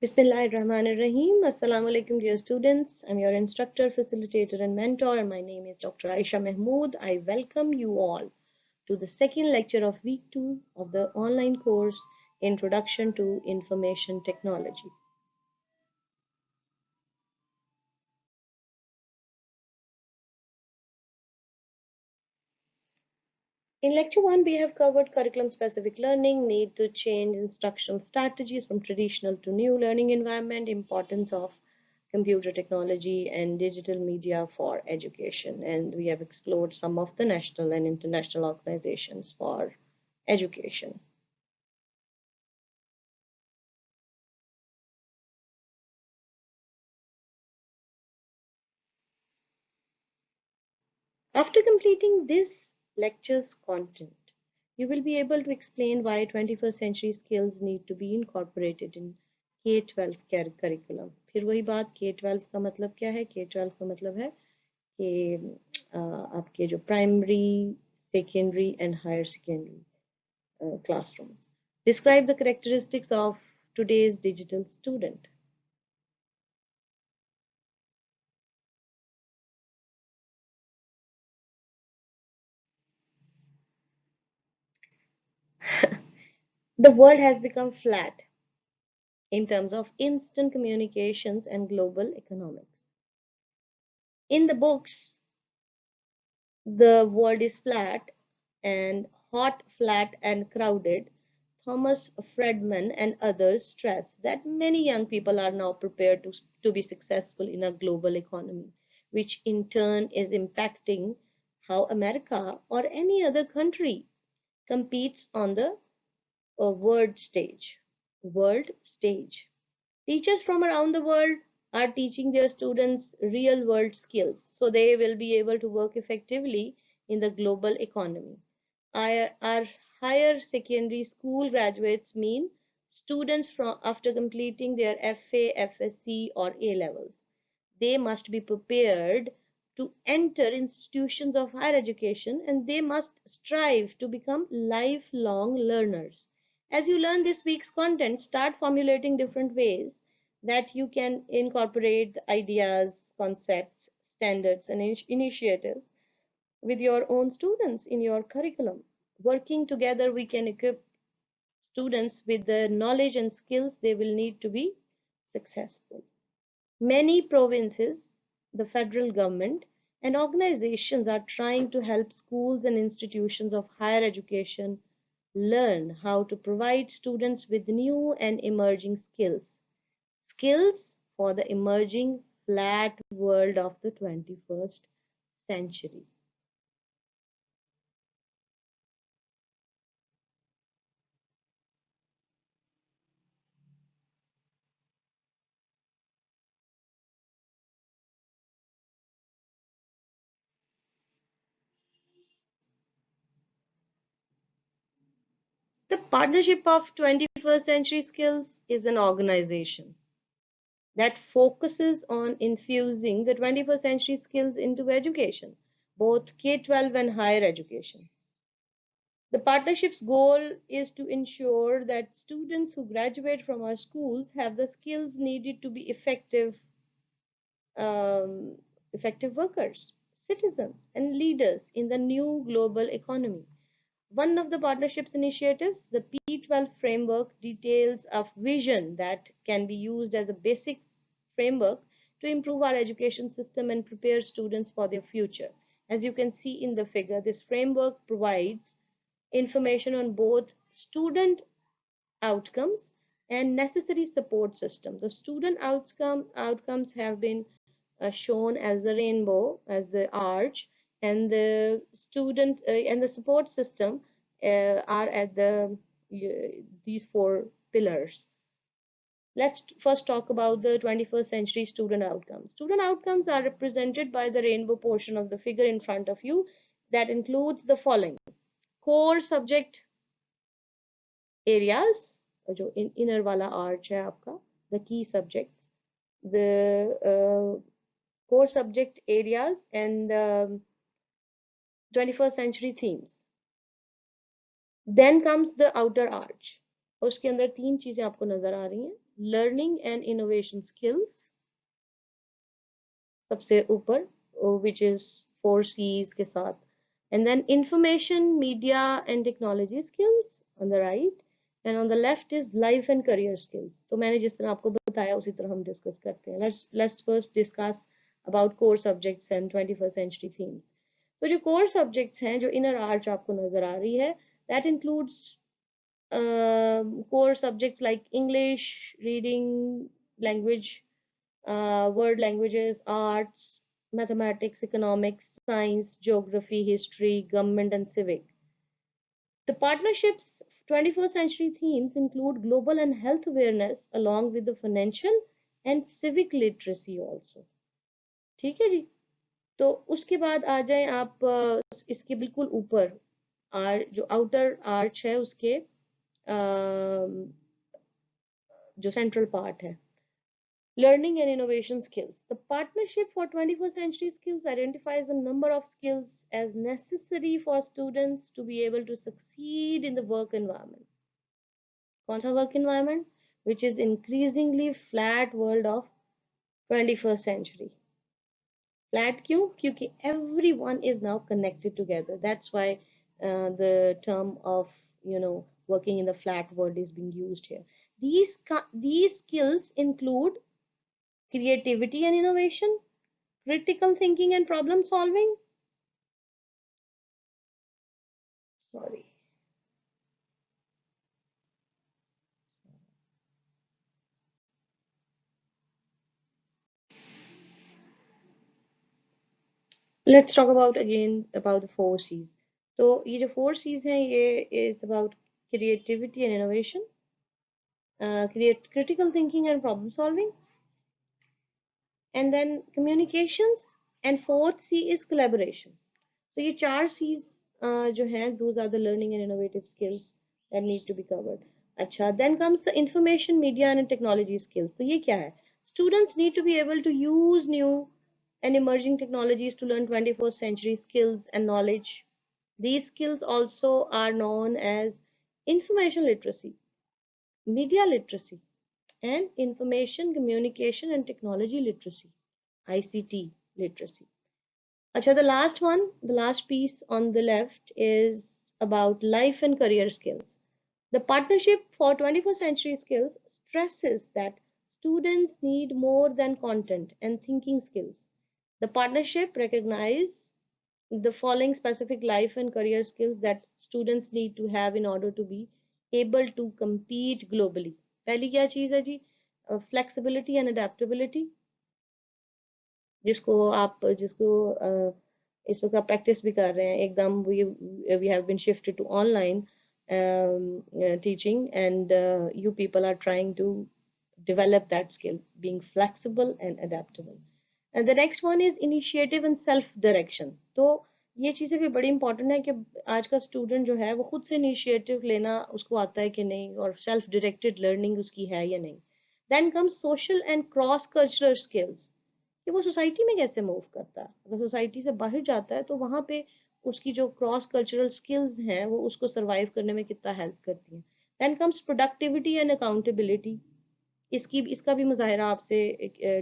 Bismillahirrahmanirrahim. Assalamu alaikum, dear students. I'm your instructor, facilitator, and mentor, and my name is Dr. Aisha Mahmood. I welcome you all to the second lecture of week 2 of the online course Introduction to Information Technology. In lecture 1, we have covered curriculum specific learning, need to change instructional strategies from traditional to new learning environment, importance of computer technology and digital media for education. And we have explored some of the national and international organizations for education. After completing this lecture's content, you will be able to explain why 21st century skills need to be incorporated in K-12 curriculum. फिर वही बात K-12 का मतलब क्या है? K-12 का मतलब है कि आपके जो primary, secondary and higher secondary classrooms. Describe the characteristics of today's digital student. The world has become flat in terms of instant communications and global economics. In the books, the world is flat and hot, flat, and crowded. Thomas Friedman and others stress that many young people are now prepared to be successful in a global economy, which in turn is impacting how America or any other country competes on the world stage. World stage. Teachers from around the world are teaching their students real world skills so they will be able to work effectively in the global economy. Our higher secondary school graduates mean students from after completing their FA, FSC, or A levels. They must be prepared to enter institutions of higher education and they must strive to become lifelong learners. As you learn this week's content, start formulating different ways that you can incorporate the ideas, concepts, standards, and initiatives with your own students in your curriculum. Working together, we can equip students with the knowledge and skills they will need to be successful. Many provinces, the federal government, and organizations are trying to help schools and institutions of higher education learn how to provide students with new and emerging skills. Skills for the emerging flat world of the 21st century. The Partnership of 21st Century Skills is an organization that focuses on infusing the 21st century skills into education, both K-12 and higher education. The partnership's goal is to ensure that students who graduate from our schools have the skills needed to be um, effective workers, citizens, and leaders in the new global economy. One of the partnership's initiatives, the P12 framework, details a vision that can be used as a basic framework to improve our education system and prepare students for their future. As you can see in the figure, this framework provides information on both student outcomes and necessary support system. The student outcomes have been shown as the rainbow, as the arch, and the student and the support system are at these four pillars. Let's first talk about the 21st century student outcomes. Student outcomes are represented by the rainbow portion of the figure in front of you that includes the following: core subject areas, जो inner वाला arch है आपका, the key subjects, the core subject areas, and 21st century themes. Then comes the outer arch. और उसके अंदर तीन चीजें आपको नजर आ रही हैं. लर्निंग एंड इनोवेशन स्किल्स सबसे ऊपर, विच इज 4 C's के साथ, and then information media and technology skills on the right, and on the left is life and career skills. तो मैंने जिस तरह आपको बताया उसी तरह हम डिस्कस करते हैं. Let's first discuss about core subjects and 21st century themes. तो जो core subjects हैं, जो inner arch आपको नजर आ रही है, that includes core subjects like English, reading, language, world languages, arts, mathematics, economics, science, geography, history, government, and civic. The partnerships 21st century themes include global and health awareness along with the financial and civic literacy also. ठीक है जी. तो उसके बाद आ जाए आप इसके बिल्कुल ऊपर, जो आउटर आर्च है उसके जो सेंट्रल पार्ट है, learning and innovation skills. The Partnership for 21st Century Skills identifies a number of skills as necessary for students to be able to succeed in the work environment. कौन सा work environment? Which is increasingly flat world of 21st century. Flat क्यों? क्योंकि everyone is now connected together. That's why the term of, working in the flat world is being used here. These skills include creativity and innovation, critical thinking and problem solving. Sorry. Let's talk about again about the 4 C's. तो ये जो 4 C's हैं, ये is about creativity and innovation, critical thinking and problem solving, and then communications, and fourth C is collaboration. तो ये 4 C's जो हैं, those are the learning and innovative skills that need to be covered. अच्छा, then comes the information media and technology skills. तो ये क्या है? Students need to be able to use new and emerging technologies to learn 21st century skills and knowledge. These skills also are known as information literacy, media literacy, and information communication and technology literacy, ICT literacy. Acha, the last one, the last piece on the left is about life and career skills. The Partnership for 21st Century Skills stresses that students need more than content and thinking skills. The partnership recognizes the following specific life and career skills that students need to have in order to be able to compete globally. पहली क्या चीज़ है जी? Flexibility and adaptability, जिसको इस वक्त आप practice भी कर रहे हैं एकदम. We have been shifted to online teaching, and you people are trying to develop that skill, being flexible and adaptable. And the next one is initiative and self direction. तो ये चीज़ें भी बड़ी इंपॉर्टेंट है कि आज का स्टूडेंट जो है वो खुद से इनिशिएटिव लेना उसको आता है कि नहीं, और सेल्फ डायरेक्टेड लर्निंग उसकी है या नहीं. Then comes social and cross cultural skills, कि वो सोसाइटी में कैसे मूव करता है. अगर सोसाइटी से बाहर जाता है तो वहाँ पे उसकी जो क्रॉस कल्चरल स्किल्स हैं वो उसको सर्वाइव करने में कितना हेल्प करती हैं. Then comes productivity and accountability. इसका भी मुजाहिरा आपसे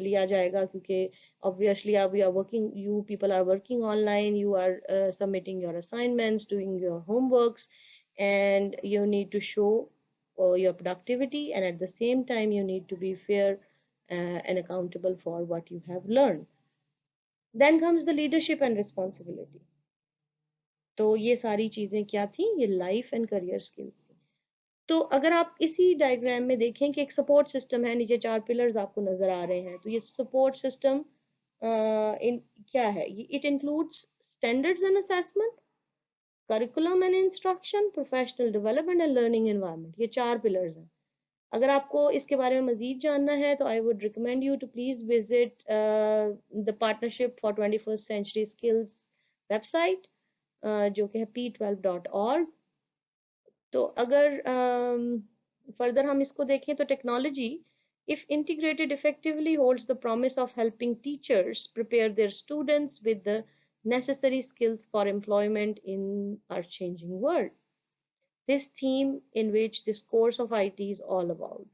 लिया जाएगा, क्योंकि ऑब्वियसली आप you are working, you people are working online, you are submitting your assignments, doing your homeworks, and you need to show your productivity, and at the same time you need to be fair and accountable for what you have learned. Then comes the leadership and responsibility. तो ये सारी चीजें क्या थी? ये life and career skills थी. तो अगर आप इसी डायग्राम में देखें कि एक सपोर्ट सिस्टम है, नीचे 4 पिलर्स आपको नजर आ रहे हैं. तो ये सपोर्ट सिस्टम इन क्या है? It includes standards and assessment, curriculum and instruction, professional development and learning environment. ये 4 पिलर्स हैं. अगर आपको इसके बारे में मजीद जानना है तो I would recommend you to please visit the partnership for 21st century skills website, जो कि है p12.org. तो अगर फर्दर हम इसको देखें तो technology, if integrated effectively, holds the promise of helping teachers prepare their students with the necessary skills for employment in our changing world. This theme in which this course of IT is all about.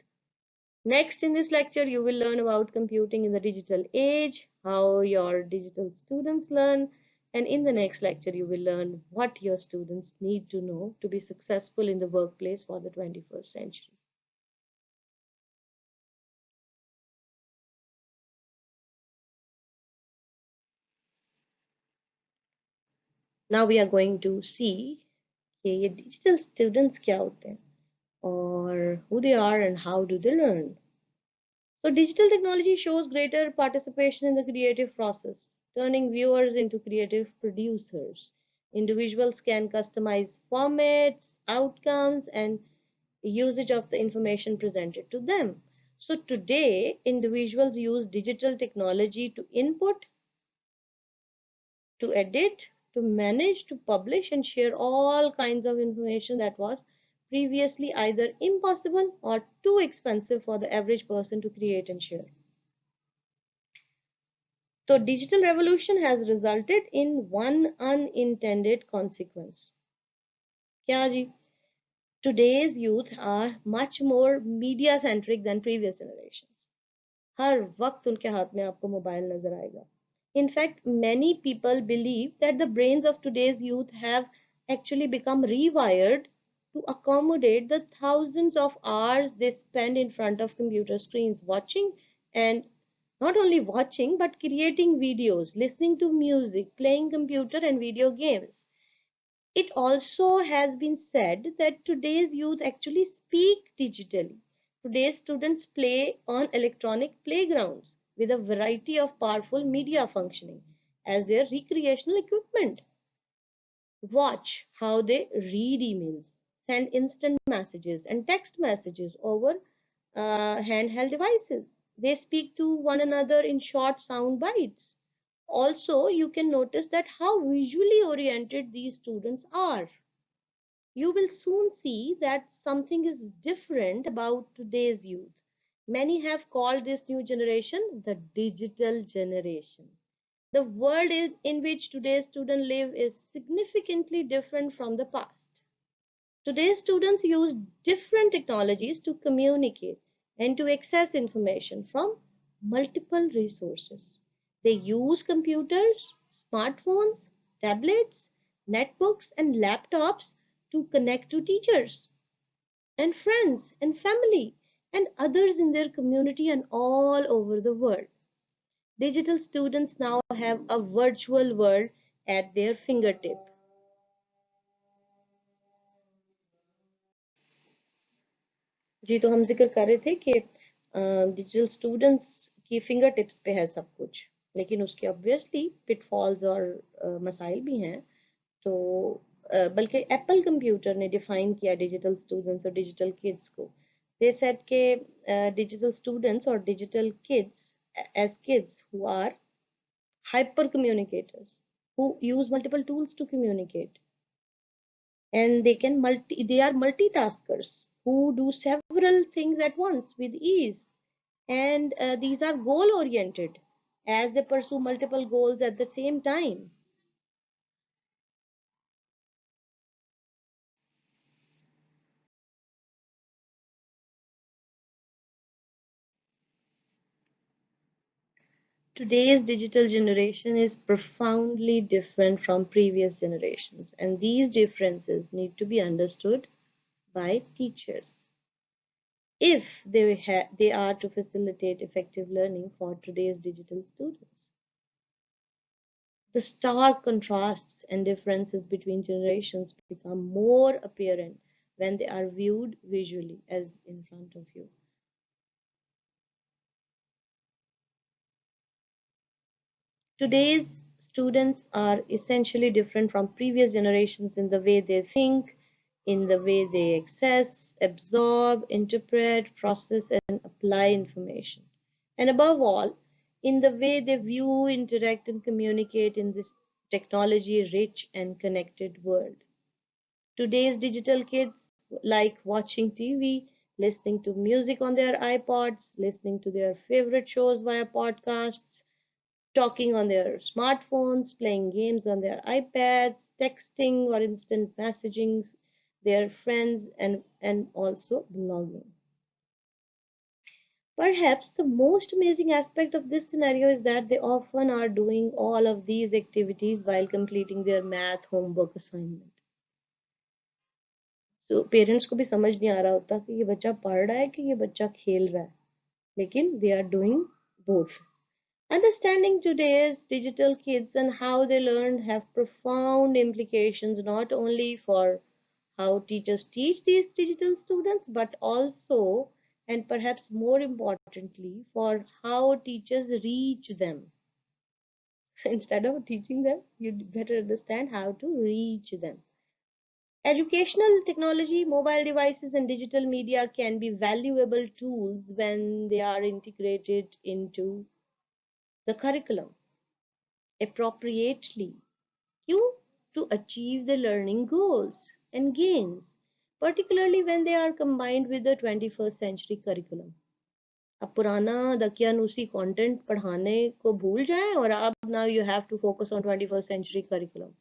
Next, in this lecture, you will learn about computing in the digital age, how your digital students learn, and in the next lecture, you will learn what your students need to know to be successful in the workplace for the 21st century. Now we are going to see कि ये digital students क्या होते हैं or who they are and how do they learn. So digital technology shows greater participation in the creative process, turning viewers into creative producers. Individuals can customize formats, outcomes, and usage of the information presented to them. So today, individuals use digital technology to input, to edit, to manage, to publish, and share all kinds of information that was previously either impossible or too expensive for the average person to create and share. So digital revolution has resulted in one unintended consequence. क्या जी? Today's youth are much more media centric than previous generations. हर वक्त उनके हाथ में आपको mobile नजर आएगा. In fact, many people believe that the brains of today's youth have actually become rewired to accommodate the thousands of hours they spend in front of computer screens watching, and not only watching but creating videos, listening to music, playing computer and video games. It also has been said that today's youth actually speak digitally. Today's students play on electronic playgrounds with a variety of powerful media functioning as their recreational equipment. Watch how they read emails, send instant messages and text messages over handheld devices. They speak to one another in short sound bites. Also, you can notice that how visually oriented these students are. You will soon see that something is different about today's youth. Many have called this new generation the digital generation. The world in which today's students live is significantly different from the past. Today's students use different technologies to communicate and to access information from multiple resources. They use computers, smartphones, tablets, netbooks, and laptops to connect to teachers and friends and family and others in their community and all over the world. Digital students now have a virtual world at their fingertip. जी तो हम जिक्र कर रहे थे कि digital students की finger tips पे है सब कुछ, लेकिन उसके ऑब्वियसली पिटफॉल्स और मसाइल भी हैं. तो बल्कि एप्पल कंप्यूटर ने डिफाइन किया डिजिटल स्टूडेंट्स और डिजिटल किड्स को. दे सेड के डिजिटल स्टूडेंट्स और digital kids as kids who are hyper communicators who use multiple tools to communicate, and they are multitaskers who do several things at once with ease, and these are goal oriented as they pursue multiple goals at the same time. Today's digital generation is profoundly different from previous generations, and these differences need to be understood by teachers if they are to facilitate effective learning for today's digital students. The stark contrasts and differences between generations become more apparent when they are viewed visually, as in front of you. Today's students are essentially different from previous generations in the way they think, in the way they access, absorb, interpret, process, and apply information. And above all, in the way they view, interact, and communicate in this technology rich and connected world. Today's digital kids like watching TV, listening to music on their iPods, listening to their favorite shows via podcasts, talking on their smartphones, playing games on their iPads, texting or instant messaging their friends, and also blogging. Perhaps the most amazing aspect of this scenario is that they often are doing all of these activities while completing their math homework assignment. तो parents को भी समझ नहीं आ रहा होता कि ये बच्चा पढ़ रहा है कि ये बच्चा खेल रहा है, लेकिन they are doing both. Understanding today's digital kids and how they learn have profound implications not only for how teachers teach these digital students, but also, and perhaps more importantly, for how teachers reach them. Instead of teaching them, you better understand how to reach them. Educational technology, mobile devices, and digital media can be valuable tools when they are integrated into the curriculum appropriately. You to achieve the learning goals and gains, particularly when they are combined with the 21st century curriculum. अब पुराना दकियानूसी content पढ़ाने को भूल जाएं और अब now you have to focus on 21st century curriculum.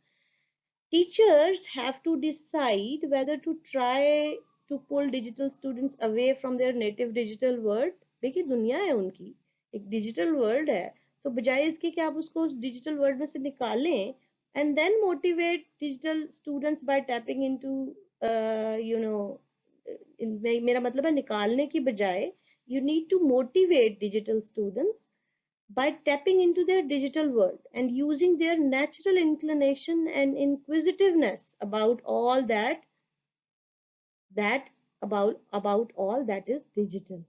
Teachers have to decide whether to try to pull digital students away from their native digital world. देखिए दुनिया है उनकी, एक डिजिटल वर्ल्ड है, तो बजाय इसके कि आप उसको उस डिजिटल वर्ल्ड में से निकालें and then motivate digital students by tapping into you know मेरा मतलब है निकालने की बजाय you need to motivate digital students by tapping into their digital world and using their natural inclination and inquisitiveness about all that about all that is digital.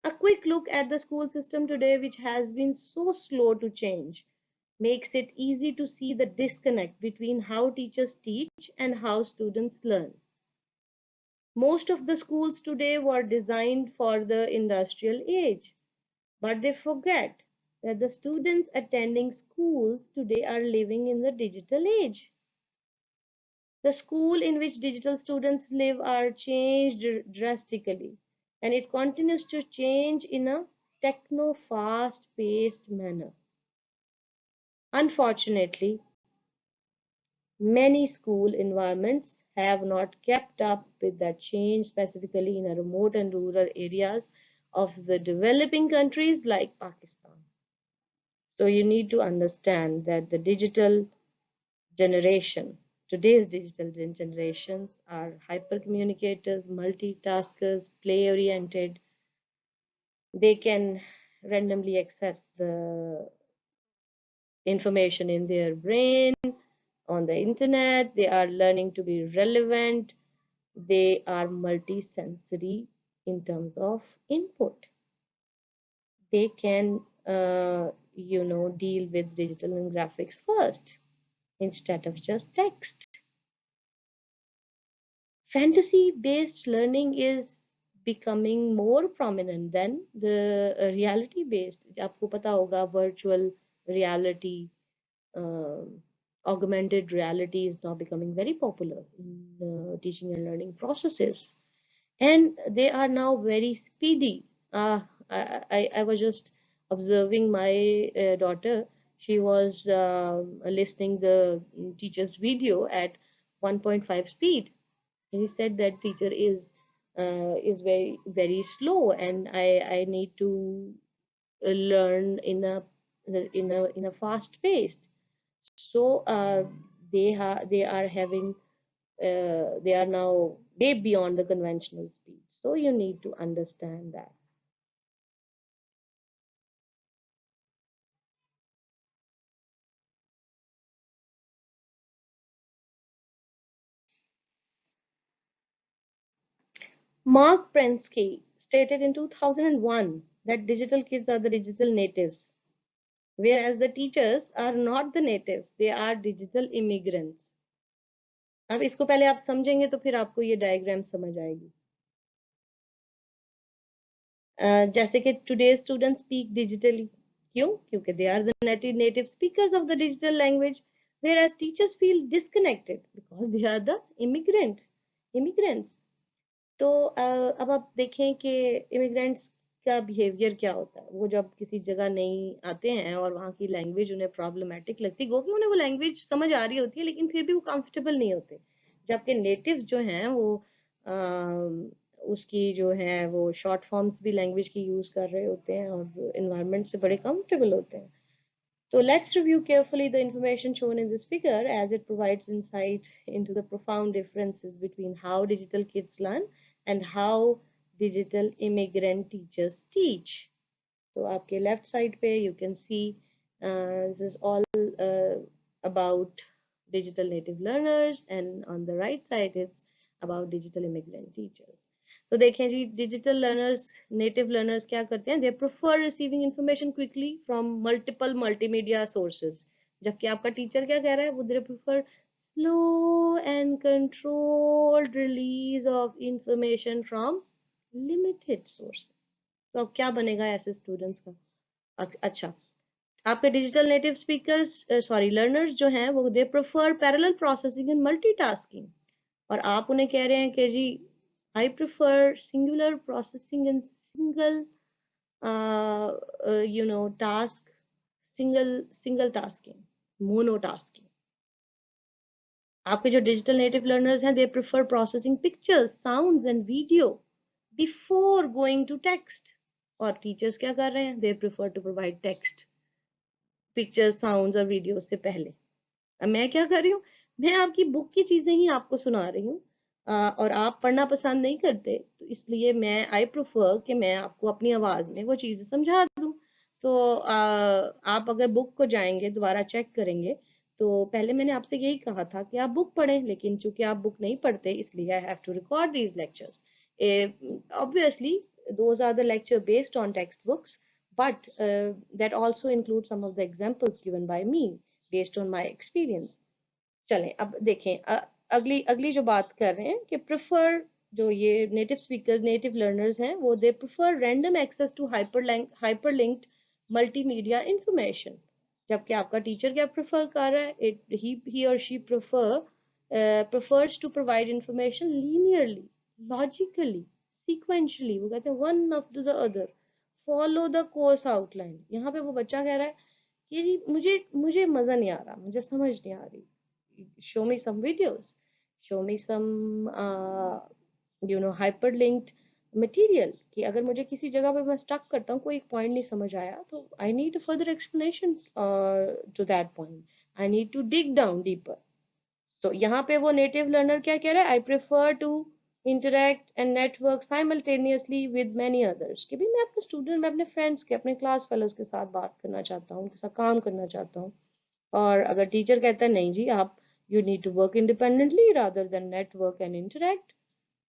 A quick look at the school system today, which has been so slow to change, makes it easy to see the disconnect between how teachers teach and how students learn. Most of the schools today were designed for the industrial age, but they forget that the students attending schools today are living in the digital age. The school in which digital students live are changed drastically, and it continues to change in a techno fast paced manner. Unfortunately, many school environments have not kept up with that change, specifically in remote and rural areas of the developing countries like Pakistan. So you need to understand that the digital generation, today's digital generations are hyper communicators, multitaskers, play oriented. They can randomly access the information in their brain on the internet. They are learning to be relevant. They are multisensory in terms of input. They can deal with digital and graphics first instead of just text. Fantasy based learning is becoming more prominent than the reality based. आपको पता होगा virtual reality, uh, augmented reality is now becoming very popular in teaching and learning processes, and they are now very speedy. I was just observing my daughter. She was listening the teacher's video at 1.5 speed. He said that teacher is very slow, and I need to learn in a fast paced. So they are having they are now way beyond the conventional speed. So you need to understand that. Mark Prensky stated in 2001 that digital kids are the digital natives, whereas the teachers are not the natives, they are digital immigrants. अब इसको पहले आप समझेंगे तो फिर आपको ये diagram समझ आएगी। जैसे कि टुडे स्टूडेंट स्पीक डिजिटली, क्यों? क्योंकि they are the native speakers of the digital language, whereas teachers feel disconnected because they are the immigrants. तो अब आप देखें कि इमिग्रेंट्स का बिहेवियर क्या होता है। वो जब किसी जगह नहीं आते हैं और वहाँ की लैंग्वेज उन्हें प्रॉब्लमेटिक लगती, गो कि उन्हें वो लैंग्वेज समझ आ रही होती है लेकिन फिर भी वो कंफर्टेबल नहीं होते, जबकि नेटिव्स जो हैं वो उसकी जो है वो शॉर्ट फॉर्म्स भी लैंग्वेज की यूज़ कर रहे होते हैं और इन्वायरमेंट से बड़े कंफर्टेबल होते हैं. So let's review carefully the information shown in this figure as it provides insight into the profound differences between how digital kids learn and how digital immigrant teachers teach. So आपके left side पे you can see this is all about digital native learners and on the right side it's about digital immigrant teachers. तो देखें जी digital learners native learners क्या करते हैं they prefer receiving information quickly from multiple multimedia sources जबकि आपका teacher क्या कह रहा है वो they prefer slow and controlled release of information from limited sources. तो अब क्या बनेगा ऐसे स्टूडेंट्स का. अच्छा आपके digital native speakers sorry learners जो हैं वो they prefer parallel processing and multitasking और आप उन्हें कह रहे हैं कि जी I prefer singular processing and single task single tasking monotasking. आपके जो डिजिटल नेटिव लर्नर्स हैं they prefer processing pictures sounds and video before going to text और टीचर्स क्या कर रहे हैं they prefer to provide text pictures sounds और video से पहले. अब मैं क्या कर रही हूँ मैं आपकी बुक की चीजें ही आपको सुना रही हूँ और आप पढ़ना पसंद नहीं करते तो इसलिए मैं आई प्रेफर कि मैं आपको अपनी आवाज में वो चीजें समझा दूँ. तो आप अगर बुक को जाएंगे दोबारा चेक करेंगे तो पहले मैंने आपसे यही कहा था कि आप बुक पढ़ें लेकिन चूंकि आप बुक नहीं पढ़ते इसलिए I have to record these lectures. Obviously those are the lecture based on textbooks but that also includes some of the examples given by me based on my experience. चलें अब देखें अगली अगली जो बात कर रहे हैं कि प्रेफर जो ये नेटिव स्पीकर नेटिव लर्नर्स हैं वो they prefer random access to hyperlinked multimedia information जबकि आपका टीचर क्या प्रेफर कर रहा है ही और she prefers to provide information linearly logically sequentially वो कहते हैं one after the other follow the course outline. यहाँ पे वो बच्चा कह रहा है कि जी मुझे मुझे मजा नहीं आ रहा मुझे समझ नहीं आ रही show me some videos, show me some hyperlinked material कि अगर मुझे किसी जगह पे मैं स्टक करता हूँ कोई एक पॉइंट नहीं समझ आया तो I need further explanation to that point I need to dig down deeper. So यहाँ पे वो नेटिव लर्नर क्या कह रहा है I prefer to interact and network simultaneously with many others कि भी मैं अपने स्टूडेंट मैं अपने फ्रेंड्स के अपने क्लास फेलोज के साथ बात करना चाहता हूँ उनके साथ काम करना चाहता हूँ. और अगर टीचर कहता है नहीं जी आप you need to work independently rather than network and interact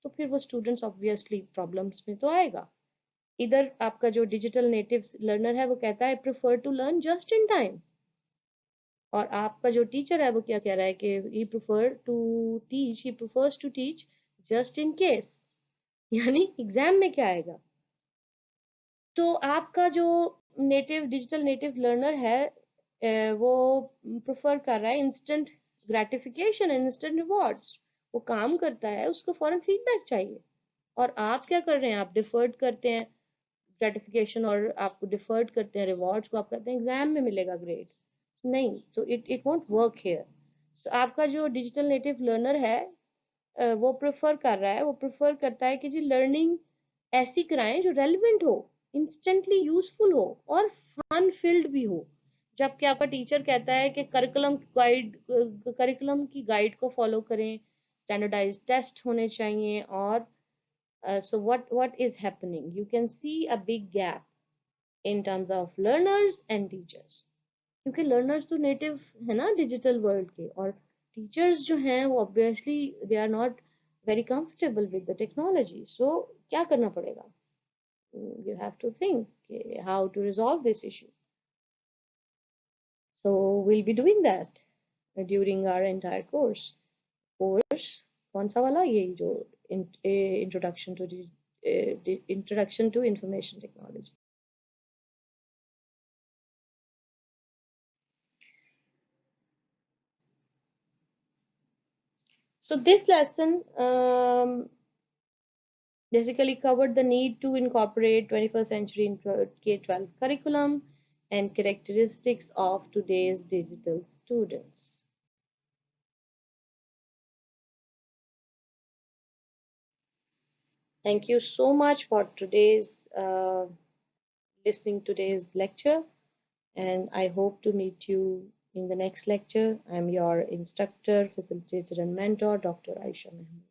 तो फिर वो स्टूडेंट्स ऑब्वियसली प्रॉब्लम्स में तो आएगा. इधर आपका जो डिजिटल नेटिव लर्नर है वो कहता है I prefer to learn just in time और आपका जो टीचर है वो क्या कह रहा है कि he prefers to teach just in case यानी एग्जाम में क्या आएगा. तो आपका जो नेटिव डिजिटल नेटिव लर्नर है वो प्रेफर कर रहा है इंस्टेंट ग्रेटिफिकेशन इंस्टेंट रिवॉर्ड्स. वो काम करता है उसको फौरन फीडबैक चाहिए और आप क्या कर रहे हैं आप डिफर्ड करते हैं ग्रेटिफिकेशन और आपको डिफर्ड करते हैं रिवॉर्ड्स को आप कहते हैं एग्जाम में मिलेगा ग्रेड. नहीं तो इट वोंट वर्क हियर. सो आपका जो डिजिटल नेटिव लर्नर है वो प्रेफर कर रहा है वो प्रेफर करता है कि जी लर्निंग ऐसी कराएं जो रेलिवेंट हो इंस्टेंटली यूजफुल हो और फन फिल्ड भी हो जबकि आपका टीचर कहता है कि करिकुलम की गाइड को फॉलो करें स्टैंडर्डाइज टेस्ट होने चाहिए और so what is happening you can see a big gap in terms of learners and teachers क्योंकि लर्नर्स तो नेटिव है ना डिजिटल वर्ल्ड के और टीचर्स जो हैं वो obviously they are not very comfortable with the technology. So क्या करना पड़ेगा you have to think how to resolve this issue. So we'll be doing that during our entire course. कौन सा वाला ये जो introduction to information technology. So this lesson basically covered the need to incorporate 21st century into K-12 curriculum and characteristics of today's digital students. Thank you so much for today's listening today's lecture, and I hope to meet you in the next lecture. I'm your instructor, facilitator, and mentor, Dr. Aisha Mehmood.